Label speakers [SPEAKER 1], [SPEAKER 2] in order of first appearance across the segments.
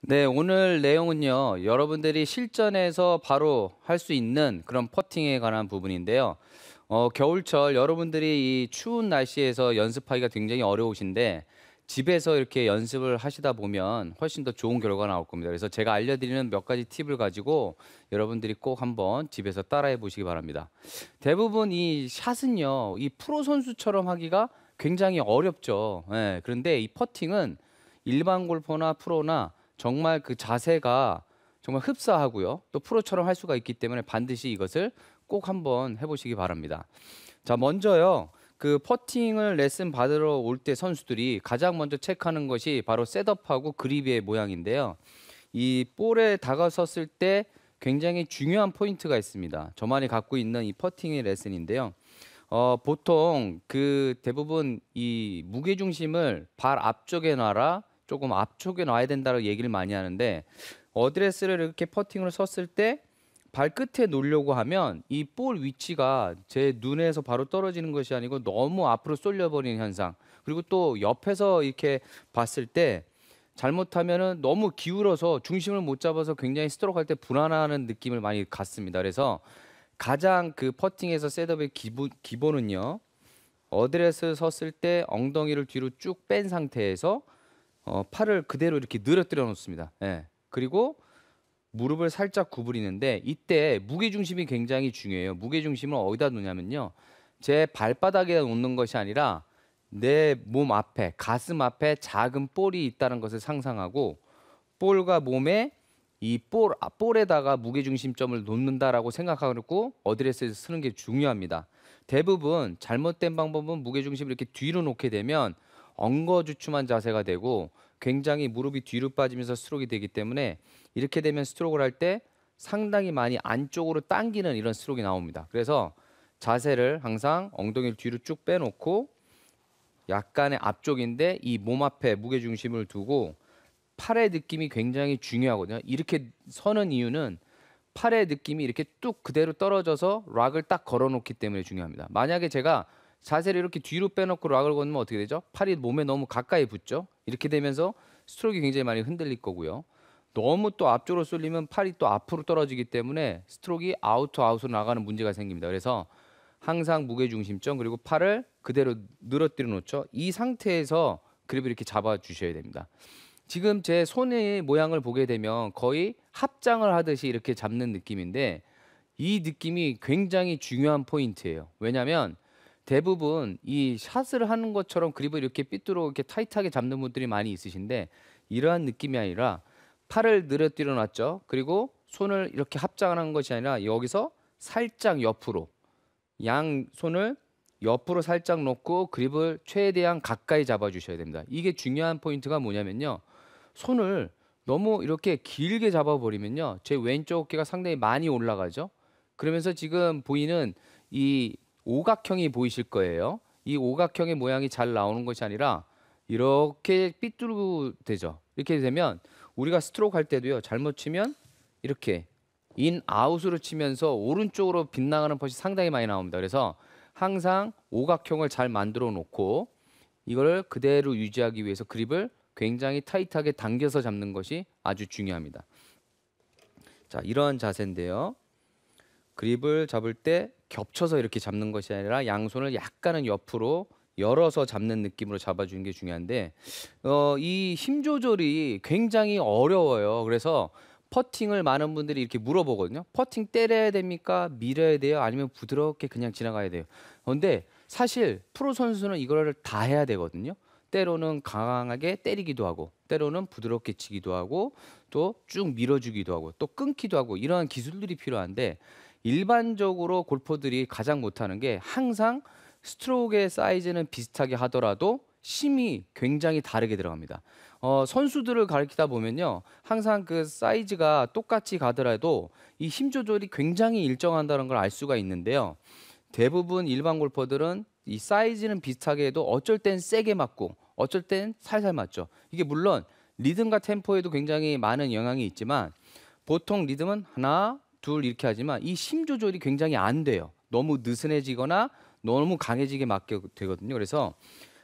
[SPEAKER 1] 네, 오늘 내용은요, 여러분들이 실전에서 바로 할 수 있는 그런 퍼팅에 관한 부분인데요. 겨울철 여러분들이 이 추운 날씨에서 연습하기가 굉장히 어려우신데, 집에서 이렇게 연습을 하시다 보면 훨씬 더 좋은 결과가 나올 겁니다. 그래서 제가 알려드리는 몇 가지 팁을 가지고 여러분들이 꼭 한번 집에서 따라해 보시기 바랍니다. 대부분 이 샷은요, 이 프로 선수처럼 하기가 굉장히 어렵죠. 예, 그런데 이 퍼팅은 일반 골퍼나 프로나 정말 그 자세가 정말 흡사하고요. 또 프로처럼 할 수가 있기 때문에 반드시 이것을 꼭 한번 해보시기 바랍니다. 자, 먼저요. 그 퍼팅을 레슨 받으러 올 때 선수들이 가장 먼저 체크하는 것이 바로 셋업하고 그립의 모양인데요. 이 볼에 다가섰을 때 굉장히 중요한 포인트가 있습니다. 저만이 갖고 있는 이 퍼팅의 레슨인데요. 보통 그 대부분 이 무게 중심을 발 앞쪽에 놔라, 조금 앞쪽에 놔야 된다고 얘기를 많이 하는데, 어드레스를 이렇게 퍼팅을 섰을 때 발끝에 놓으려고 하면 이 볼 위치가 제 눈에서 바로 떨어지는 것이 아니고 너무 앞으로 쏠려버리는 현상. 그리고 또 옆에서 이렇게 봤을 때 잘못하면은 너무 기울어서 중심을 못 잡아서 굉장히 스트로크 할 때 불안하는 느낌을 많이 갖습니다. 그래서 가장 그 퍼팅에서 셋업의 기본은요. 어드레스 섰을 때 엉덩이를 뒤로 쭉 뺀 상태에서 팔을 그대로 이렇게 늘어뜨려 놓습니다. 예. 그리고 무릎을 살짝 구부리는데 이때 무게 중심이 굉장히 중요해요. 무게 중심을 어디다 놓냐면요. 제 발바닥에 놓는 것이 아니라 내 몸 앞에, 가슴 앞에 작은 볼이 있다는 것을 상상하고 볼과 몸에 이 볼에다가 무게 중심점을 놓는다라고 생각하고 어드레스에서 쓰는 게 중요합니다. 대부분 잘못된 방법은 무게 중심을 이렇게 뒤로 놓게 되면 엉거주춤한 자세가 되고 굉장히 무릎이 뒤로 빠지면서 스트로크가 되기 때문에 이렇게 되면 스트로크를 할 때 상당히 많이 안쪽으로 당기는 이런 스트로크가 나옵니다. 그래서 자세를 항상 엉덩이를 뒤로 쭉 빼놓고 약간의 앞쪽인데 이 몸 앞에 무게 중심을 두고 팔의 느낌이 굉장히 중요하거든요. 이렇게 서는 이유는 팔의 느낌이 이렇게 뚝 그대로 떨어져서 락을 딱 걸어놓기 때문에 중요합니다. 만약에 제가 자세를 이렇게 뒤로 빼놓고 락을 건으면 어떻게 되죠? 팔이 몸에 너무 가까이 붙죠. 이렇게 되면서 스트로크가 굉장히 많이 흔들릴 거고요. 너무 또 앞쪽으로 쏠리면 팔이 또 앞으로 떨어지기 때문에 스트로크가 아웃으로 나가는 문제가 생깁니다. 그래서 항상 무게 중심점 그리고 팔을 그대로 늘어뜨려 놓죠. 이 상태에서 그립을 이렇게 잡아 주셔야 됩니다. 지금 제 손의 모양을 보게 되면 거의 합장을 하듯이 이렇게 잡는 느낌인데 이 느낌이 굉장히 중요한 포인트예요. 왜냐하면 대부분 이 샷을 하는 것처럼 그립을 이렇게 삐뚤어 이렇게 타이트하게 잡는 분들이 많이 있으신데 이러한 느낌이 아니라 팔을 늘어뜨려 놨죠. 그리고 손을 이렇게 합장을 한 것이 아니라 여기서 살짝 옆으로 양 손을 옆으로 살짝 놓고 그립을 최대한 가까이 잡아 주셔야 됩니다. 이게 중요한 포인트가 뭐냐면요. 손을 너무 이렇게 길게 잡아버리면요. 제 왼쪽 어깨가 상당히 많이 올라가죠. 그러면서 지금 보이는 이 오각형이 보이실 거예요. 이 오각형의 모양이 잘 나오는 것이 아니라 이렇게 삐뚤고 되죠. 이렇게 되면 우리가 스트로크 할 때도요. 잘못 치면 이렇게 인 아웃으로 치면서 오른쪽으로 빗나가는 펫이 상당히 많이 나옵니다. 그래서 항상 오각형을 잘 만들어 놓고 이거를 그대로 유지하기 위해서 그립을 굉장히 타이트하게 당겨서 잡는 것이 아주 중요합니다. 자, 이러한 자세인데요. 그립을 잡을 때 겹쳐서 이렇게 잡는 것이 아니라 양손을 약간은 옆으로 열어서 잡는 느낌으로 잡아주는 게 중요한데 이 힘 조절이 굉장히 어려워요. 그래서 퍼팅을 많은 분들이 이렇게 물어보거든요. 퍼팅 때려야 됩니까? 밀어야 돼요? 아니면 부드럽게 그냥 지나가야 돼요? 그런데 사실 프로 선수는 이거를 다 해야 되거든요. 때로는 강하게 때리기도 하고 때로는 부드럽게 치기도 하고 또 쭉 밀어주기도 하고 또 끊기도 하고 이러한 기술들이 필요한데 일반적으로 골퍼들이 가장 못하는 게 항상 스트로크의 사이즈는 비슷하게 하더라도 힘이 굉장히 다르게 들어갑니다. 선수들을 가르치다 보면요. 항상 그 사이즈가 똑같이 가더라도 이 힘 조절이 굉장히 일정한다는 걸 알 수가 있는데요. 대부분 일반 골퍼들은 이 사이즈는 비슷하게 해도 어쩔 땐 세게 맞고 어쩔 땐 살살 맞죠. 이게 물론 리듬과 템포에도 굉장히 많은 영향이 있지만 보통 리듬은 하나, 둘 이렇게 하지만 이 힘 조절이 굉장히 안 돼요. 너무 느슨해지거나 너무 강해지게 맞게 되거든요. 그래서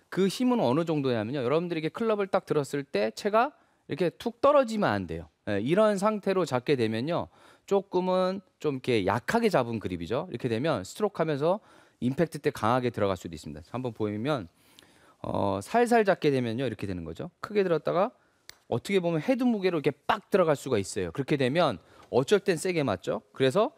[SPEAKER 1] 그 힘은 어느 정도냐면요. 여러분들에게 클럽을 딱 들었을 때 채가 이렇게 툭 떨어지면 안 돼요. 예, 이런 상태로 잡게 되면요. 조금은 좀 이렇게 약하게 잡은 그립이죠. 이렇게 되면 스트로크 하면서 임팩트 때 강하게 들어갈 수도 있습니다. 한번 보이면 살살 잡게 되면요. 이렇게 되는 거죠. 크게 들었다가 어떻게 보면 헤드 무게로 이렇게 빡 들어갈 수가 있어요. 그렇게 되면 어쩔 땐 세게 맞죠. 그래서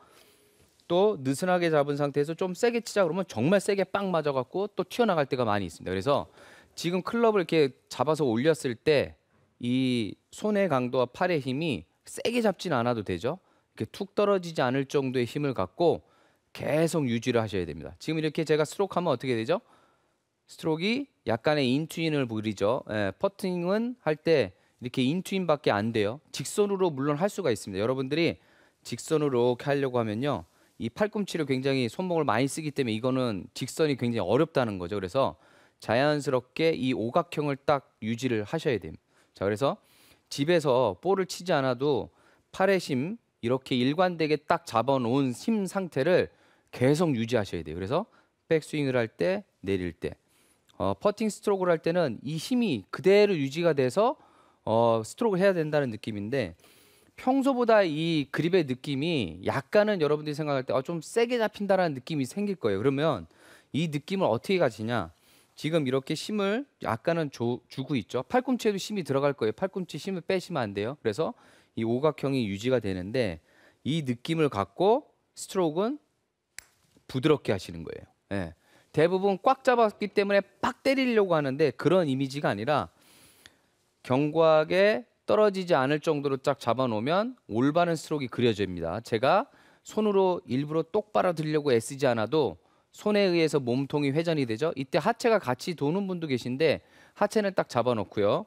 [SPEAKER 1] 또 느슨하게 잡은 상태에서 좀 세게 치자 그러면 정말 세게 빡 맞아갖고 또 튀어나갈 때가 많이 있습니다. 그래서 지금 클럽을 이렇게 잡아서 올렸을 때 이 손의 강도와 팔의 힘이 세게 잡진 않아도 되죠. 이렇게 툭 떨어지지 않을 정도의 힘을 갖고 계속 유지를 하셔야 됩니다. 지금 이렇게 제가 스트로크 하면 어떻게 되죠? 스트로크가 약간의 인투인을 부리죠. 예, 퍼팅은 할 때 이렇게 인투인밖에 안 돼요. 직선으로 물론 할 수가 있습니다. 여러분들이 직선으로 이렇게 하려고 하면요. 이 팔꿈치를 굉장히 손목을 많이 쓰기 때문에 이거는 직선이 굉장히 어렵다는 거죠. 그래서 자연스럽게 이 오각형을 딱 유지를 하셔야 됩니다. 자, 그래서 집에서 볼을 치지 않아도 팔의 힘 이렇게 일관되게 딱 잡아놓은 힘 상태를 계속 유지하셔야 돼요. 그래서 백스윙을 할 때, 내릴 때, 퍼팅 스트로크를 할 때는 이 힘이 그대로 유지가 돼서 스트로크를 해야 된다는 느낌인데 평소보다 이 그립의 느낌이 약간은 여러분들이 생각할 때 좀 세게 잡힌다라는 느낌이 생길 거예요. 그러면 이 느낌을 어떻게 가지냐? 지금 이렇게 힘을 약간은 주고 있죠. 팔꿈치에도 힘이 들어갈 거예요. 팔꿈치 힘을 빼시면 안 돼요. 그래서 이 오각형이 유지가 되는데 이 느낌을 갖고 스트로크는 부드럽게 하시는 거예요. 예. 대부분 꽉 잡았기 때문에 팍 때리려고 하는데 그런 이미지가 아니라 견고하게 떨어지지 않을 정도로 쫙 잡아놓으면 올바른 스트로크가 그려집니다. 제가 손으로 일부러 똑바로 들려고 애쓰지 않아도 손에 의해서 몸통이 회전이 되죠. 이때 하체가 같이 도는 분도 계신데 하체는 딱 잡아놓고요.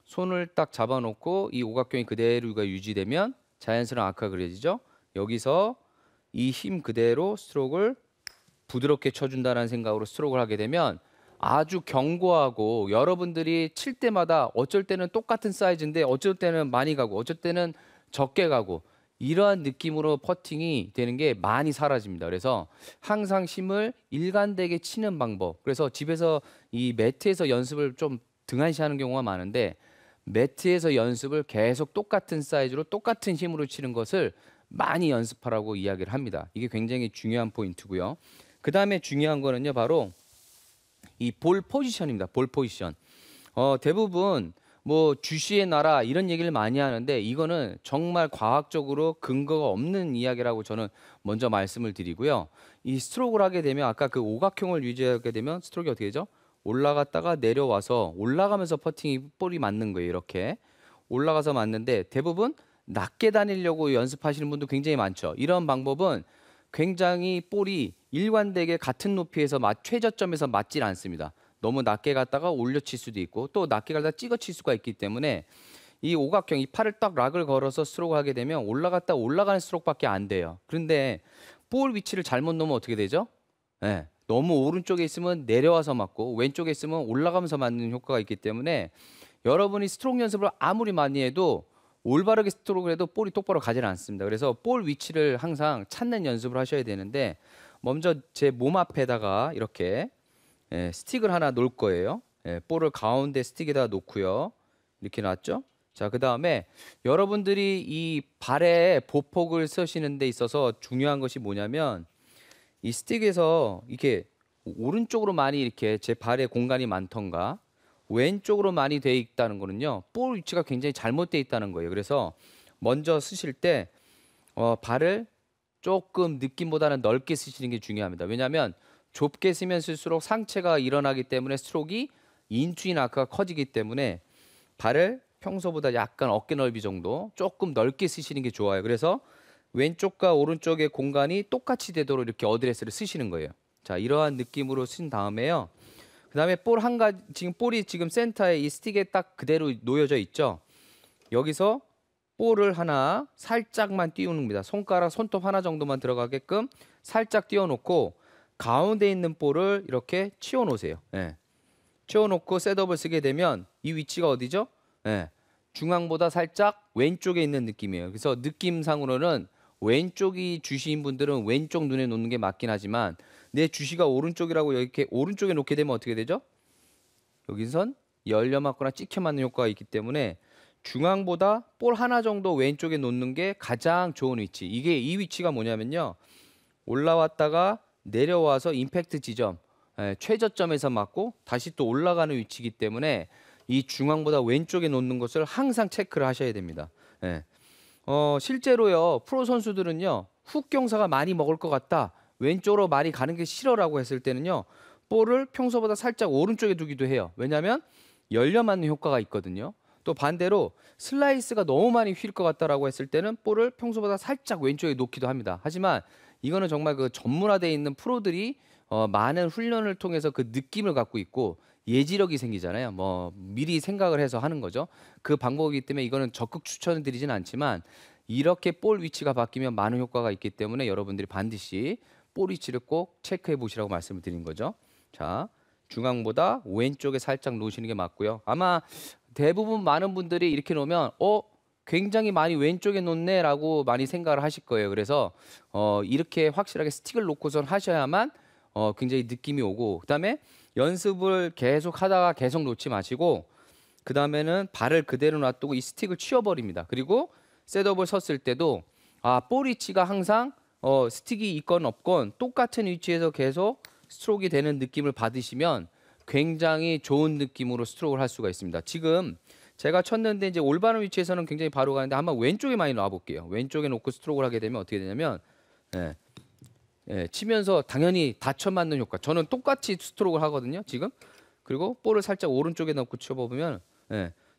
[SPEAKER 1] 손을 딱 잡아놓고 이 오각형이 그대로가 유지되면 자연스러운 아크가 그려지죠. 여기서 이 힘 그대로 스트로크를 부드럽게 쳐준다는 생각으로 스트로크를 하게 되면 아주 견고하고 여러분들이 칠 때마다 어쩔 때는 똑같은 사이즈인데 어쩔 때는 많이 가고 어쩔 때는 적게 가고 이러한 느낌으로 퍼팅이 되는 게 많이 사라집니다. 그래서 항상 힘을 일관되게 치는 방법. 그래서 집에서 이 매트에서 연습을 좀 등한시하는 경우가 많은데 매트에서 연습을 계속 똑같은 사이즈로 똑같은 힘으로 치는 것을 많이 연습하라고 이야기를 합니다. 이게 굉장히 중요한 포인트고요. 그 다음에 중요한 거는요, 바로 이 볼 포지션입니다. 볼 포지션. 대부분 뭐 주시의 나라 이런 얘기를 많이 하는데 이거는 정말 과학적으로 근거가 없는 이야기라고 저는 먼저 말씀을 드리고요. 이 스트로크를 하게 되면 아까 그 오각형을 유지하게 되면 스트로크가 어떻게 되죠? 올라갔다가 내려와서 올라가면서 퍼팅이 볼이 맞는 거예요. 이렇게 올라가서 맞는데 대부분 낮게 다니려고 연습하시는 분도 굉장히 많죠. 이런 방법은 굉장히 볼이 일관되게 같은 높이에서 최저점에서 맞질 않습니다. 너무 낮게 갔다가 올려칠 수도 있고 또 낮게 가다가 찍어칠 수가 있기 때문에 이 오각형 이 팔을 딱 락을 걸어서 스트로크 하게 되면 올라갔다 올라가는 스트로크밖에 안 돼요. 그런데 볼 위치를 잘못 놓으면 어떻게 되죠? 네, 너무 오른쪽에 있으면 내려와서 맞고 왼쪽에 있으면 올라가면서 맞는 효과가 있기 때문에 여러분이 스트로크 연습을 아무리 많이 해도 올바르게 스트로크를 해도 볼이 똑바로 가지는 않습니다. 그래서 볼 위치를 항상 찾는 연습을 하셔야 되는데 먼저 제 몸 앞에다가 이렇게 스틱을 하나 놓을 거예요. 볼을 가운데 스틱에다 놓고요. 이렇게 놨죠. 자, 그 다음에 여러분들이 이 발에 보폭을 쓰시는 데 있어서 중요한 것이 뭐냐면 이 스틱에서 이렇게 오른쪽으로 많이 이렇게 제 발에 공간이 많던가 왼쪽으로 많이 돼 있다는 거는요. 볼 위치가 굉장히 잘못돼 있다는 거예요. 그래서 먼저 쓰실 때 발을 조금 느낌보다는 넓게 쓰시는 게 중요합니다. 왜냐하면 좁게 쓰면 쓸수록 상체가 일어나기 때문에 스트로크가 인투인 아크가 커지기 때문에 발을 평소보다 약간 어깨 넓이 정도 조금 넓게 쓰시는 게 좋아요. 그래서 왼쪽과 오른쪽의 공간이 똑같이 되도록 이렇게 어드레스를 쓰시는 거예요. 자, 이러한 느낌으로 쓴 다음에요. 그 다음에 볼 한 가지, 지금 볼이 지금 센터에 이 스틱에 딱 그대로 놓여져 있죠. 여기서 볼을 하나 살짝만 띄우는겁니다. 손가락, 손톱 하나 정도만 들어가게끔 살짝 띄워놓고 가운데 있는 볼을 이렇게 치워 놓으세요. 치워 놓고 셋업을 쓰게 되면 이 위치가 어디죠? 중앙보다 살짝 왼쪽에 있는 느낌이에요. 그래서 느낌상으로는 왼쪽이 주시인 분들은 왼쪽 눈에 놓는 게 맞긴 하지만 내 주시가 오른쪽이라고 이렇게 오른쪽에 놓게 되면 어떻게 되죠? 여기선 열려 맞거나 찍혀 맞는 효과가 있기 때문에 중앙보다 볼 하나 정도 왼쪽에 놓는 게 가장 좋은 위치. 이게 이 위치가 뭐냐면요. 올라왔다가 내려와서 임팩트 지점, 최저점에서 맞고 다시 또 올라가는 위치이기 때문에 이 중앙보다 왼쪽에 놓는 것을 항상 체크를 하셔야 됩니다. 예. 실제로요. 프로 선수들은요. 훅 경사가 많이 먹을 것 같다. 왼쪽으로 많이 가는 게 싫어라고 했을 때는요. 볼을 평소보다 살짝 오른쪽에 두기도 해요. 왜냐하면 열려 맞는 효과가 있거든요. 또 반대로 슬라이스가 너무 많이 휠 것 같다라고 했을 때는 볼을 평소보다 살짝 왼쪽에 놓기도 합니다. 하지만 이거는 정말 그 전문화되어 있는 프로들이 많은 훈련을 통해서 그 느낌을 갖고 있고 예지력이 생기잖아요. 뭐 미리 생각을 해서 하는 거죠. 그 방법이기 때문에 이거는 적극 추천을 드리진 않지만 이렇게 볼 위치가 바뀌면 많은 효과가 있기 때문에 여러분들이 반드시 볼 위치를 꼭 체크해 보시라고 말씀을 드린 거죠. 자, 중앙보다 왼쪽에 살짝 놓으시는 게 맞고요. 아마 대부분 많은 분들이 이렇게 놓으면 굉장히 많이 왼쪽에 놓네라고 많이 생각을 하실 거예요. 그래서 이렇게 확실하게 스틱을 놓고선 하셔야만 굉장히 느낌이 오고, 그다음에 연습을 계속 하다가 계속 놓지 마시고, 그 다음에는 발을 그대로 놔두고 이 스틱을 치워버립니다. 그리고 셋업을 섰을 때도 볼 위치가 항상 스틱이 있건 없건 똑같은 위치에서 계속 스트로크가 되는 느낌을 받으시면 굉장히 좋은 느낌으로 스트로크를 할 수가 있습니다. 지금 제가 쳤는데 이제 올바른 위치에서는 굉장히 바로 가는데 한번 왼쪽에 많이 놔볼게요. 왼쪽에 놓고 스트로크를 하게 되면 어떻게 되냐면 치면서 당연히 닫혀 맞는 효과. 저는 똑같이 스트로크를 하거든요. 지금. 그리고 볼을 살짝 오른쪽에 넣고 쳐보면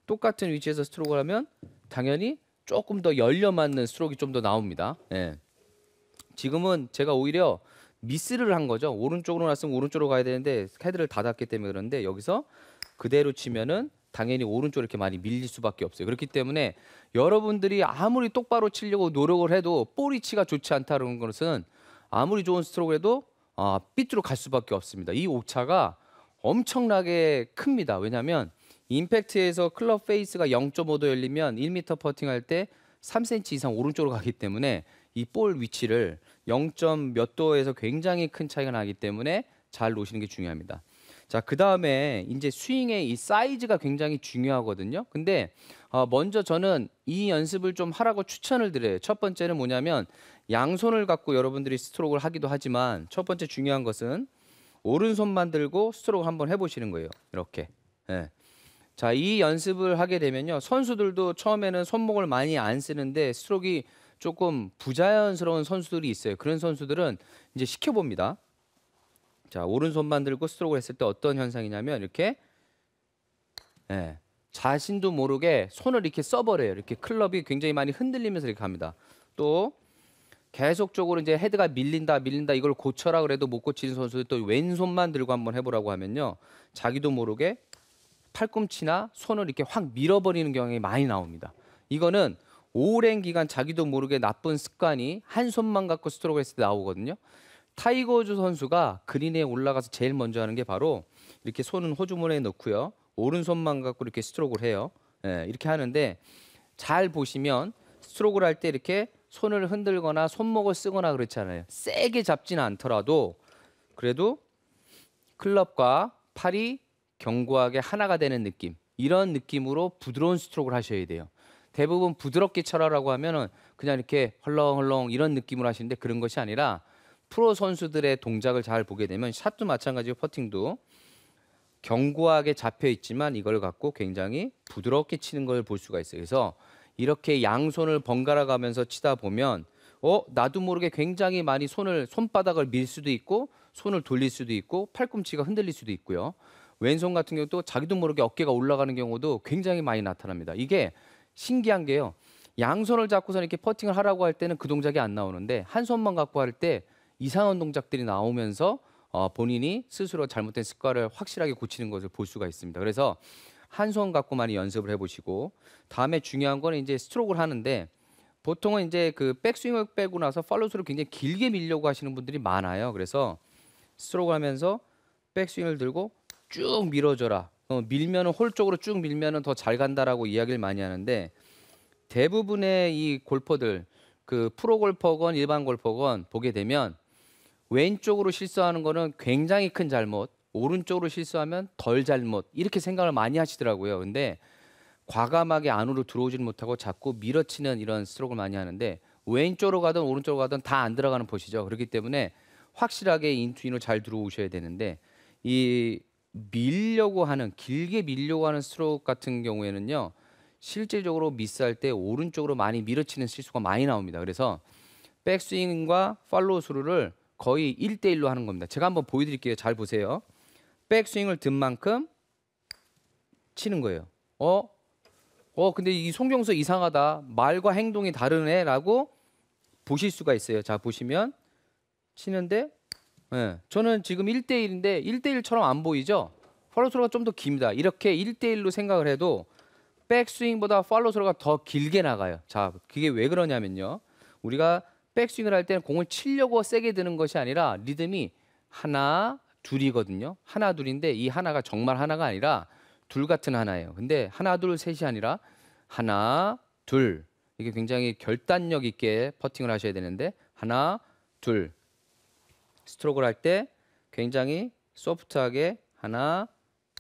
[SPEAKER 1] 똑같은 위치에서 스트로크를 하면 당연히 조금 더 열려 맞는 스트로크가 좀 더 나옵니다. 지금은 제가 오히려 미스를 한 거죠. 오른쪽으로 놨으면 오른쪽으로 가야 되는데 헤드를 닫았기 때문에 그런데 여기서 그대로 치면은 당연히 오른쪽으로 이렇게 많이 밀릴 수밖에 없어요. 그렇기 때문에 여러분들이 아무리 똑바로 치려고 노력을 해도 볼 위치가 좋지 않다는 것은 아무리 좋은 스트로크를 해도 삐뚤어 갈 수밖에 없습니다. 이 오차가 엄청나게 큽니다. 왜냐하면 임팩트에서 클럽 페이스가 0.5도 열리면 1m 퍼팅할 때 3cm 이상 오른쪽으로 가기 때문에 이 볼 위치를 0. 몇 도에서 굉장히 큰 차이가 나기 때문에 잘 놓으시는 게 중요합니다. 자, 그 다음에 이제 스윙의 이 사이즈가 굉장히 중요하거든요. 근데 먼저 저는 이 연습을 좀 하라고 추천을 드려요. 첫 번째는 뭐냐면 양손을 갖고 여러분들이 스트로크를 하기도 하지만 첫 번째 중요한 것은 오른손만 들고 스트로크 한번 해보시는 거예요. 이렇게. 자, 이 연습을 하게 되면요. 선수들도 처음에는 손목을 많이 안 쓰는데 스트로크가 조금 부자연스러운 선수들이 있어요. 그런 선수들은 이제 시켜봅니다. 자, 오른손만 들고 스트로크를 했을 때 어떤 현상이냐면 이렇게 자신도 모르게 손을 이렇게 써버려요. 이렇게 클럽이 굉장히 많이 흔들리면서 이렇게 갑니다. 또 계속적으로 이제 헤드가 밀린다 이걸 고쳐라 그래도 못 고치는 선수들 또 왼손만 들고 한번 해보라고 하면요. 자기도 모르게 팔꿈치나 손을 이렇게 확 밀어버리는 경향이 많이 나옵니다. 이거는 오랜 기간 자기도 모르게 나쁜 습관이 한 손만 갖고 스트로크 했을 때 나오거든요. 타이거 우즈 선수가 그린에 올라가서 제일 먼저 하는 게 바로 이렇게 손은 호주머니에 넣고요. 오른손만 갖고 이렇게 스트로크를 해요. 이렇게 하는데 잘 보시면 스트로크를 할 때 이렇게 손을 흔들거나 손목을 쓰거나 그렇잖아요. 세게 잡지는 않더라도 그래도 클럽과 팔이 견고하게 하나가 되는 느낌, 이런 느낌으로 부드러운 스트로크를 하셔야 돼요. 대부분 부드럽게 쳐라라고 하면은 그냥 이렇게 헐렁헐렁 이런 느낌으로 하시는데 그런 것이 아니라 프로 선수들의 동작을 잘 보게 되면 샷도 마찬가지고 퍼팅도 견고하게 잡혀 있지만 이걸 갖고 굉장히 부드럽게 치는 걸 볼 수가 있어요. 그래서 이렇게 양손을 번갈아 가면서 치다 보면 나도 모르게 굉장히 많이 손바닥을 밀 수도 있고 손을 돌릴 수도 있고 팔꿈치가 흔들릴 수도 있고요. 왼손 같은 경우도 자기도 모르게 어깨가 올라가는 경우도 굉장히 많이 나타납니다. 이게 신기한 게요. 양손을 잡고서 이렇게 퍼팅을 하라고 할 때는 그 동작이 안 나오는데 한 손만 갖고 할 때 이상한 동작들이 나오면서 본인이 스스로 잘못된 습관을 확실하게 고치는 것을 볼 수가 있습니다. 그래서 한 손 갖고 많이 연습을 해보시고 다음에 중요한 건 이제 스트로크를 하는데 보통은 이제 그 백스윙을 빼고 나서 팔로우스를 굉장히 길게 밀려고 하시는 분들이 많아요. 그래서 스트로크 하면서 백스윙을 들고 쭉 밀어줘라. 밀면은 홀 쪽으로 쭉 밀면은 더 잘 간다라고 이야기를 많이 하는데 대부분의 이 골퍼들 그 프로 골퍼건 일반 골퍼건 보게 되면 왼쪽으로 실수하는 거는 굉장히 큰 잘못, 오른쪽으로 실수하면 덜 잘못 이렇게 생각을 많이 하시더라고요. 근데 과감하게 안으로 들어오지는 못하고 자꾸 밀어치는 이런 스트로크를 많이 하는데 왼쪽으로 가든 오른쪽으로 가든 다 안 들어가는 폿이죠. 그렇기 때문에 확실하게 인투인으로 잘 들어오셔야 되는데 이 밀려고 하는 길게 밀려고 하는 스트로크 같은 경우에는요. 실제적으로 미스할 때 오른쪽으로 많이 밀어치는 실수가 많이 나옵니다. 그래서 백스윙과 팔로우 스루를 거의 1대1로 하는 겁니다. 제가 한번 보여드릴게요. 잘 보세요. 백스윙을 든 만큼 치는 거예요. 근데 이 송경수 이상하다. 말과 행동이 다르네라고 보실 수가 있어요. 자, 보시면 치는데 저는 지금 1대1인데 1대1처럼 안 보이죠? 팔로우 스루가 좀 더 깁니다. 이렇게 1대1로 생각을 해도 백스윙보다 팔로우 스루가 더 길게 나가요. 자, 그게 왜 그러냐면요. 우리가 백스윙을 할 때는 공을 치려고 세게 드는 것이 아니라 리듬이 하나, 둘이거든요. 하나, 둘인데 이 하나가 정말 하나가 아니라 둘 같은 하나예요. 근데 하나, 둘, 셋이 아니라 하나, 둘. 이게 굉장히 결단력 있게 퍼팅을 하셔야 되는데 하나, 둘. 스트로크를 할 때 굉장히 소프트하게 하나,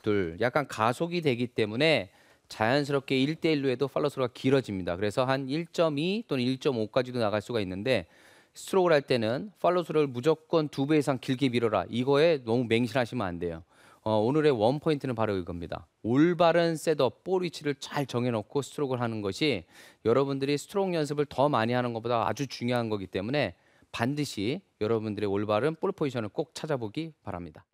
[SPEAKER 1] 둘. 약간 가속이 되기 때문에 자연스럽게 1대1로 해도 팔로우 스루가 길어집니다. 그래서 한 1.2 또는 1.5까지도 나갈 수가 있는데 스트로크를 할 때는 팔로우 스루를 무조건 2배 이상 길게 밀어라. 이거에 너무 맹신하시면 안 돼요. 오늘의 원 포인트는 바로 이겁니다. 올바른 셋업, 볼 위치를 잘 정해놓고 스트로크를 하는 것이 여러분들이 스트로크 연습을 더 많이 하는 것보다 아주 중요한 거기 때문에 반드시 여러분들의 올바른 볼 포지션을 꼭 찾아보기 바랍니다.